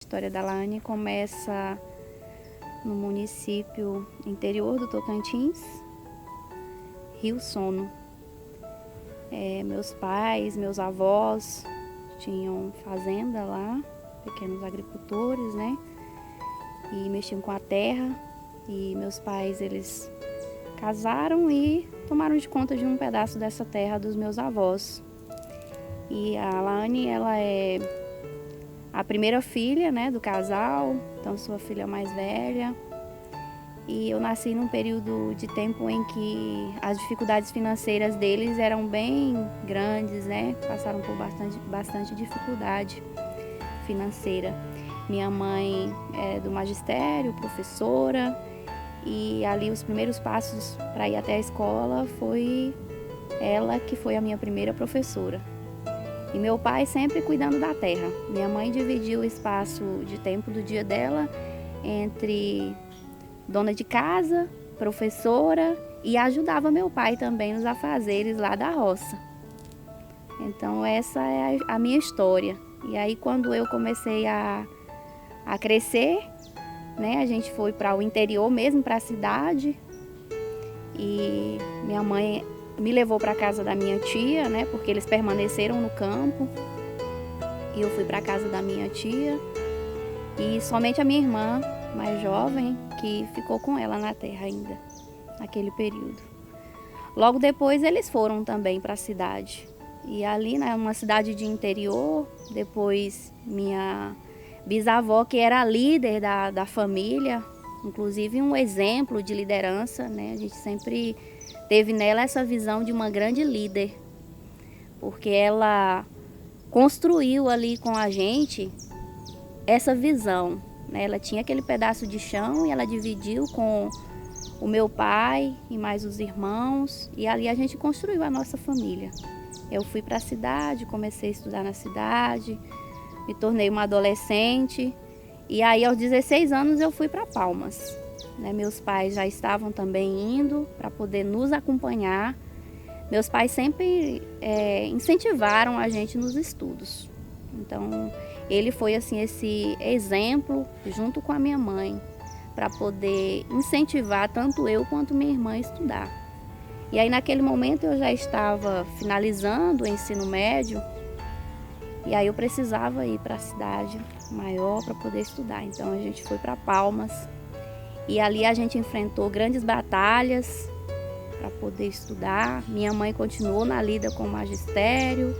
A história da Laane começa no município interior do Tocantins, Rio Sono. Meus pais, meus avós tinham fazenda lá, pequenos agricultores, né? E mexiam com a terra. E meus pais, eles casaram e tomaram de conta de um pedaço dessa terra dos meus avós. E a Laane, ela é a primeira filha, né, do casal, então sou a filha mais velha. E eu nasci num período de tempo em que as dificuldades financeiras deles eram bem grandes, né? Passaram por bastante dificuldade financeira. Minha mãe é do magistério, professora, e ali os primeiros passos para ir até a escola foi ela que foi a minha primeira professora. E meu pai sempre cuidando da terra. Minha mãe dividiu o espaço de tempo do dia dela entre dona de casa, professora, e ajudava meu pai também nos afazeres lá da roça. Então essa é a minha história. E aí quando eu comecei a crescer, né, a gente foi para o interior mesmo, para a cidade. E minha mãe me levou para a casa da minha tia, né, porque eles permaneceram no campo. E eu fui para a casa da minha tia. E somente a minha irmã, mais jovem, que ficou com ela na terra ainda, naquele período. Logo depois eles foram também para a cidade. E ali, numa cidade de interior, depois minha bisavó, que era a líder da família, inclusive um exemplo de liderança, né? A gente sempre teve nela essa visão de uma grande líder, porque ela construiu ali com a gente essa visão, né? Ela tinha aquele pedaço de chão e ela dividiu com o meu pai e mais os irmãos, e ali a gente construiu a nossa família. Eu fui para a cidade, comecei a estudar na cidade, me tornei uma adolescente, e aí aos 16 anos eu fui para Palmas, né? Meus pais já estavam também indo para poder nos acompanhar. Meus pais sempre incentivaram a gente nos estudos. Então ele foi assim esse exemplo junto com a minha mãe para poder incentivar tanto eu quanto minha irmã a estudar. E aí naquele momento eu já estava finalizando o ensino médio e aí eu precisava ir para a cidade maior para poder estudar. Então a gente foi para Palmas e ali a gente enfrentou grandes batalhas para poder estudar. Minha mãe continuou na lida com o magistério.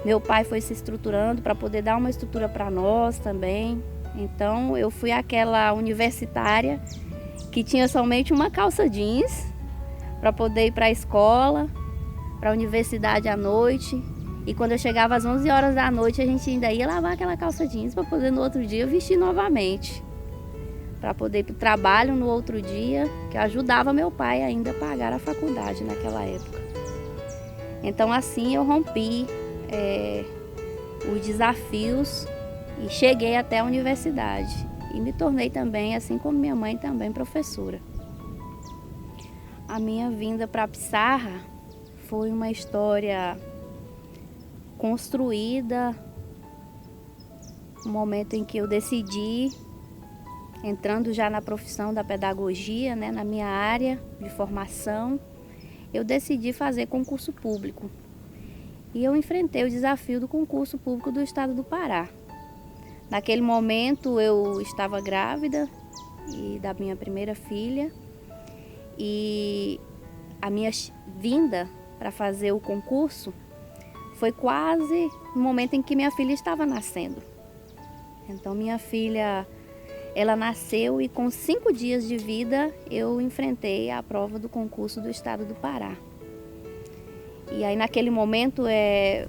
Meu pai foi se estruturando para poder dar uma estrutura para nós também. Então eu fui aquela universitária que tinha somente uma calça jeans para poder ir para a escola, para a universidade à noite. E quando eu chegava às 11 horas da noite, a gente ainda ia lavar aquela calça jeans para poder no outro dia vestir novamente. Para poder ir para o trabalho no outro dia, que ajudava meu pai ainda a pagar a faculdade naquela época. Então assim eu rompi os desafios e cheguei até a universidade e me tornei também, assim como minha mãe, também professora. A minha vinda para Pissarra foi uma história construída, um momento em que eu decidi, entrando já na profissão da pedagogia, né, na minha área de formação, eu decidi fazer concurso público. E eu enfrentei o desafio do concurso público do estado do Pará. Naquele momento eu estava grávida da minha primeira filha e a minha vinda para fazer o concurso foi quase no momento em que minha filha estava nascendo. Então minha filha, ela nasceu e com 5 dias de vida eu enfrentei a prova do concurso do estado do Pará. E aí naquele momento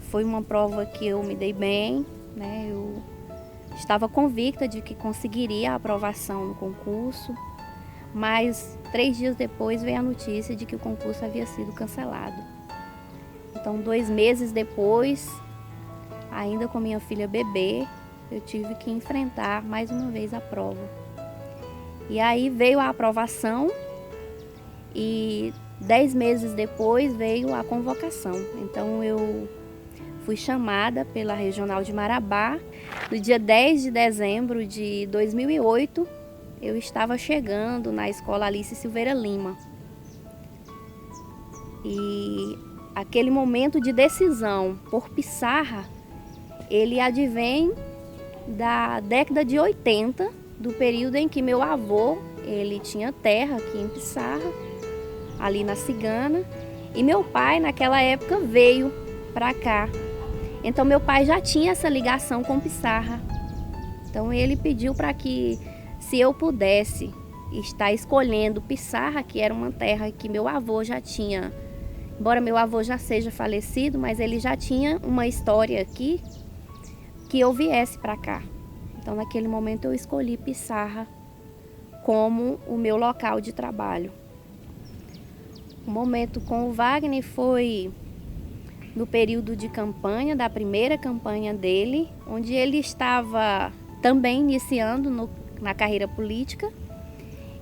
foi uma prova que eu me dei bem, né? Eu estava convicta de que conseguiria a aprovação no concurso, mas 3 dias depois veio a notícia de que o concurso havia sido cancelado. Então 2 meses depois, ainda com minha filha bebê, eu tive que enfrentar mais uma vez a prova. E aí veio a aprovação e 10 meses depois veio a convocação. Então eu fui chamada pela Regional de Marabá. No dia 10 de dezembro de 2008, eu estava chegando na Escola Alice Silveira Lima. E aquele momento de decisão por Piçarra, ele advém da década de 80, do período em que meu avô, ele tinha terra aqui em Piçarra, ali na Cigana, e meu pai naquela época veio para cá. Então meu pai já tinha essa ligação com Piçarra. Então ele pediu para que, se eu pudesse estar escolhendo Piçarra, que era uma terra que meu avô já tinha, embora meu avô já seja falecido, mas ele já tinha uma história aqui, que eu viesse para cá. Então naquele momento eu escolhi Piçarra como o meu local de trabalho. O momento com o Wagner foi no período de campanha, da primeira campanha dele, onde ele estava também iniciando na carreira política,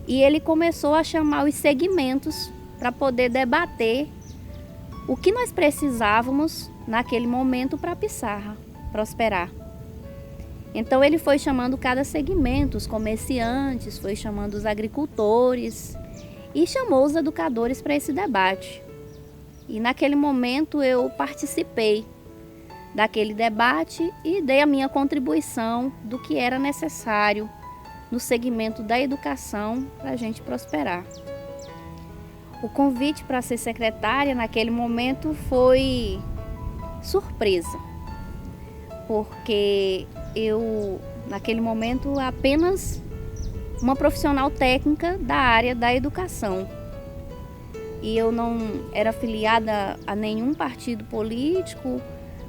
e ele começou a chamar os segmentos para poder debater o que nós precisávamos naquele momento para Piçarra prosperar. Então ele foi chamando cada segmento, os comerciantes, foi chamando os agricultores e chamou os educadores para esse debate. E naquele momento eu participei daquele debate e dei a minha contribuição do que era necessário no segmento da educação para a gente prosperar. O convite para ser secretária naquele momento foi surpresa, porque eu, naquele momento, apenas uma profissional técnica da área da educação. E eu não era filiada a nenhum partido político,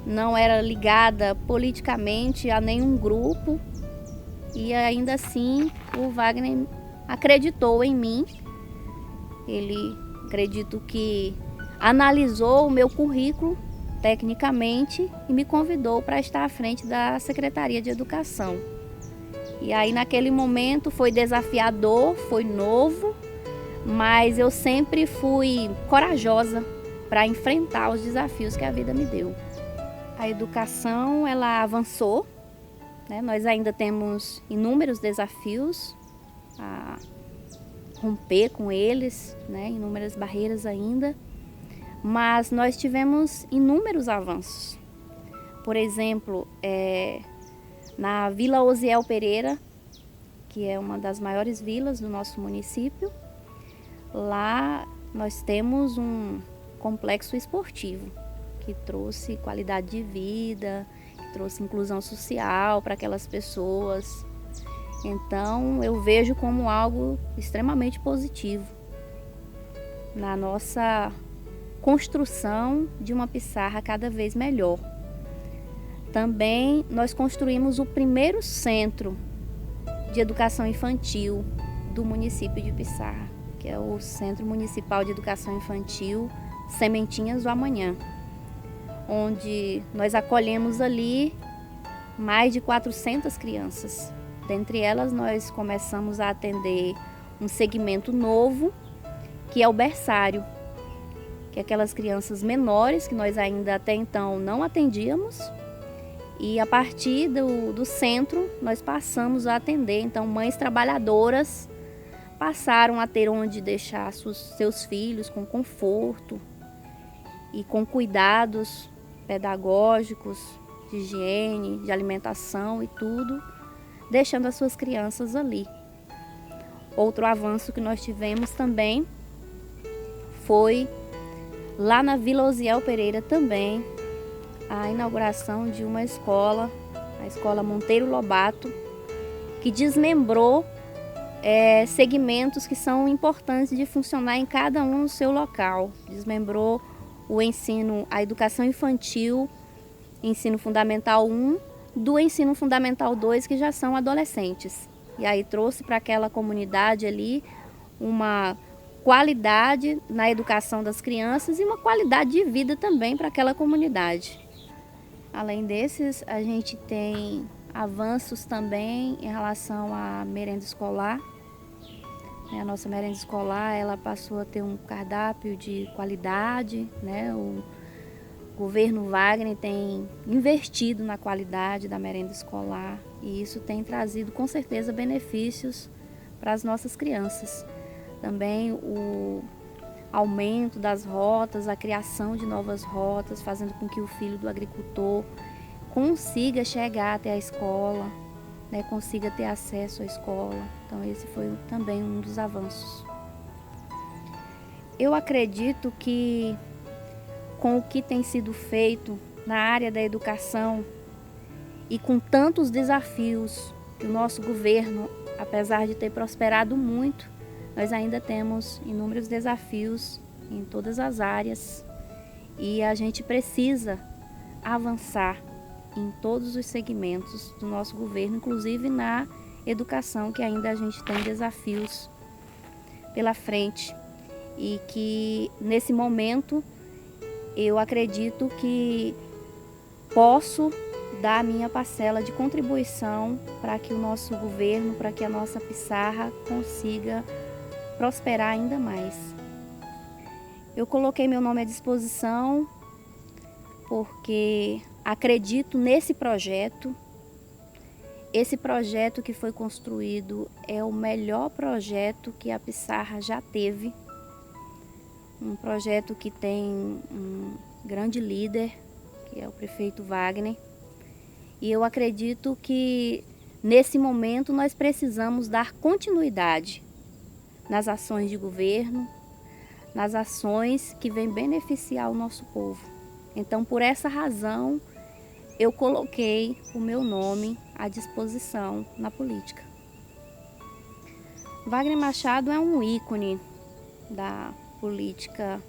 não era ligada politicamente a nenhum grupo. E ainda assim, o Wagner acreditou em mim. Ele, acredito que, analisou o meu currículo tecnicamente e me convidou para estar à frente da Secretaria de Educação. E aí naquele momento foi desafiador, foi novo, mas eu sempre fui corajosa para enfrentar os desafios que a vida me deu. A educação, ela avançou, né? Nós ainda temos inúmeros desafios a romper com eles, né? Inúmeras barreiras ainda. Mas nós tivemos inúmeros avanços. Por exemplo, na Vila Osiel Pereira, que é uma das maiores vilas do nosso município, lá nós temos um complexo esportivo que trouxe qualidade de vida, que trouxe inclusão social para aquelas pessoas. Então eu vejo como algo extremamente positivo na nossa construção de uma Piçarra cada vez melhor. Também nós construímos o primeiro centro de educação infantil do município de Piçarra, que é o Centro Municipal de Educação Infantil Sementinhas do Amanhã, onde nós acolhemos ali mais de 400 crianças. Dentre elas, nós começamos a atender um segmento novo, que é o berçário, que é aquelas crianças menores que nós ainda até então não atendíamos. E a partir do centro, nós passamos a atender. Então, mães trabalhadoras passaram a ter onde deixar seus filhos com conforto e com cuidados pedagógicos, de higiene, de alimentação e tudo, deixando as suas crianças ali. Outro avanço que nós tivemos também foi lá na Vila Osiel Pereira também, a inauguração de uma escola, a Escola Monteiro Lobato, que desmembrou segmentos que são importantes de funcionar em cada um no seu local. Desmembrou o ensino, a educação infantil, ensino fundamental 1, do ensino fundamental 2, que já são adolescentes. E aí trouxe para aquela comunidade ali uma qualidade na educação das crianças e uma qualidade de vida também para aquela comunidade. Além desses, a gente tem avanços também em relação à merenda escolar. A nossa merenda escolar, ela passou a ter um cardápio de qualidade, né? O governo Wagner tem investido na qualidade da merenda escolar e isso tem trazido com certeza benefícios para as nossas crianças. Também o aumento das rotas, a criação de novas rotas, fazendo com que o filho do agricultor consiga chegar até a escola, né, consiga ter acesso à escola. Então esse foi também um dos avanços. Eu acredito que com o que tem sido feito na área da educação e com tantos desafios que o nosso governo, apesar de ter prosperado muito, nós ainda temos inúmeros desafios em todas as áreas e a gente precisa avançar em todos os segmentos do nosso governo, inclusive na educação, que ainda a gente tem desafios pela frente e que nesse momento eu acredito que posso dar a minha parcela de contribuição para que o nosso governo, para que a nossa Pissarra consiga prosperar ainda mais. Eu coloquei meu nome à disposição porque acredito nesse projeto. Esse projeto que foi construído é o melhor projeto que a Pissarra já teve. Um projeto que tem um grande líder, que é o prefeito Wagner. E eu acredito que nesse momento nós precisamos dar continuidade nas ações de governo, nas ações que vêm beneficiar o nosso povo. Então, por essa razão, eu coloquei o meu nome à disposição na política. Wagner Machado é um ícone da política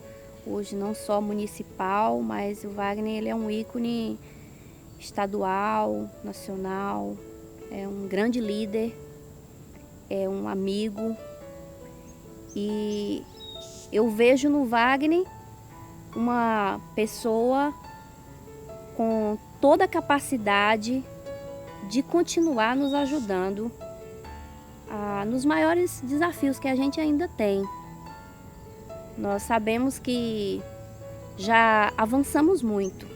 hoje, não só municipal, mas o Wagner ele é um ícone estadual, nacional, é um grande líder, é um amigo. E eu vejo no Wagner uma pessoa com toda a capacidade de continuar nos ajudando nos maiores desafios que a gente ainda tem. Nós sabemos que já avançamos muito,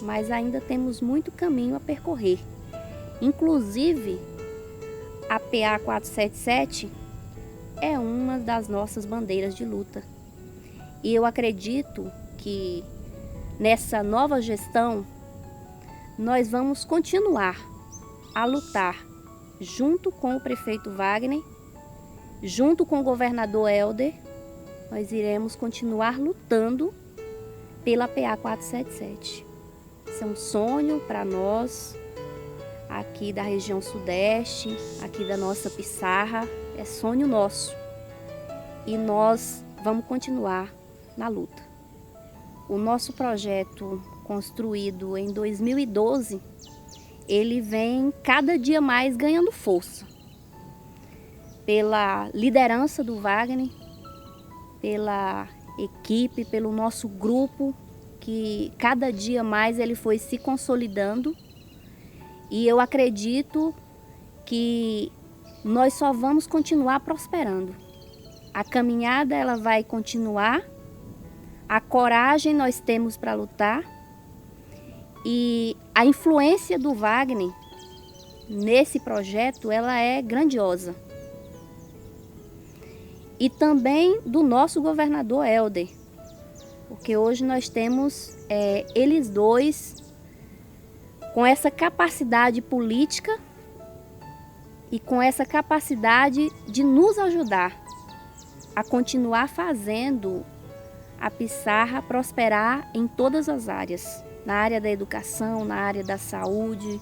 mas ainda temos muito caminho a percorrer. Inclusive, a PA 477 é uma das nossas bandeiras de luta. E eu acredito que nessa nova gestão nós vamos continuar a lutar junto com o prefeito Wagner, junto com o governador Helder. Nós iremos continuar lutando pela PA 477. Isso é um sonho para nós aqui da região sudeste, aqui da nossa Pissarra, é sonho nosso. E nós vamos continuar na luta. O nosso projeto, construído em 2012, ele vem cada dia mais ganhando força. Pela liderança do Wagner, pela equipe, pelo nosso grupo, que cada dia mais ele foi se consolidando. E eu acredito que nós só vamos continuar prosperando. A caminhada ela vai continuar, a coragem nós temos para lutar e a influência do Wagner nesse projeto ela é grandiosa. E também do nosso governador Helder, porque hoje nós temos eles dois com essa capacidade política e com essa capacidade de nos ajudar a continuar fazendo a Pissarra prosperar em todas as áreas, na área da educação, na área da saúde.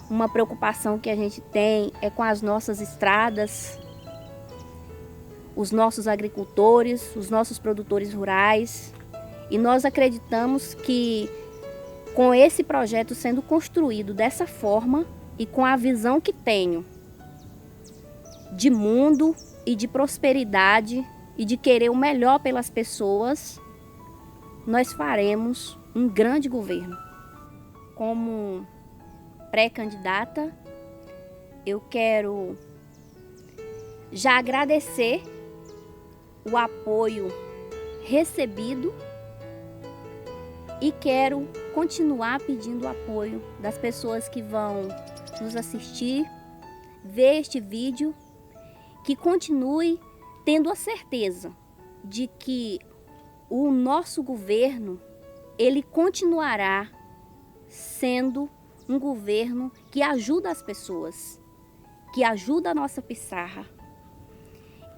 Uma preocupação que a gente tem é com as nossas estradas, os nossos agricultores, os nossos produtores rurais. E nós acreditamos que com esse projeto sendo construído dessa forma e com a visão que tenho de mundo e de prosperidade e de querer o melhor pelas pessoas, nós faremos um grande governo. Como pré-candidata, eu quero já agradecer o apoio recebido E quero continuar pedindo o apoio das pessoas que vão nos assistir, ver este vídeo, que continue tendo a certeza de que o nosso governo, ele continuará sendo um governo que ajuda as pessoas, que ajuda a nossa Piçarra.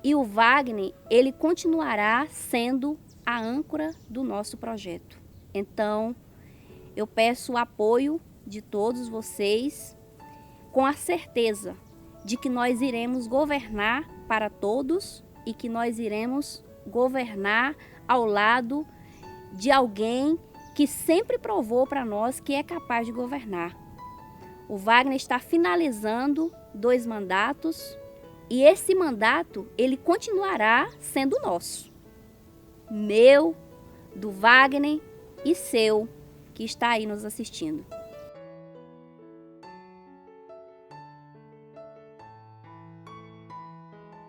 E o Wagner, ele continuará sendo a âncora do nosso projeto. Então, eu peço o apoio de todos vocês, com a certeza de que nós iremos governar para todos e que nós iremos governar ao lado de alguém que sempre provou para nós que é capaz de governar. O Wagner está finalizando 2 mandatos e esse mandato ele continuará sendo nosso. Meu, do Wagner e seu, que está aí nos assistindo.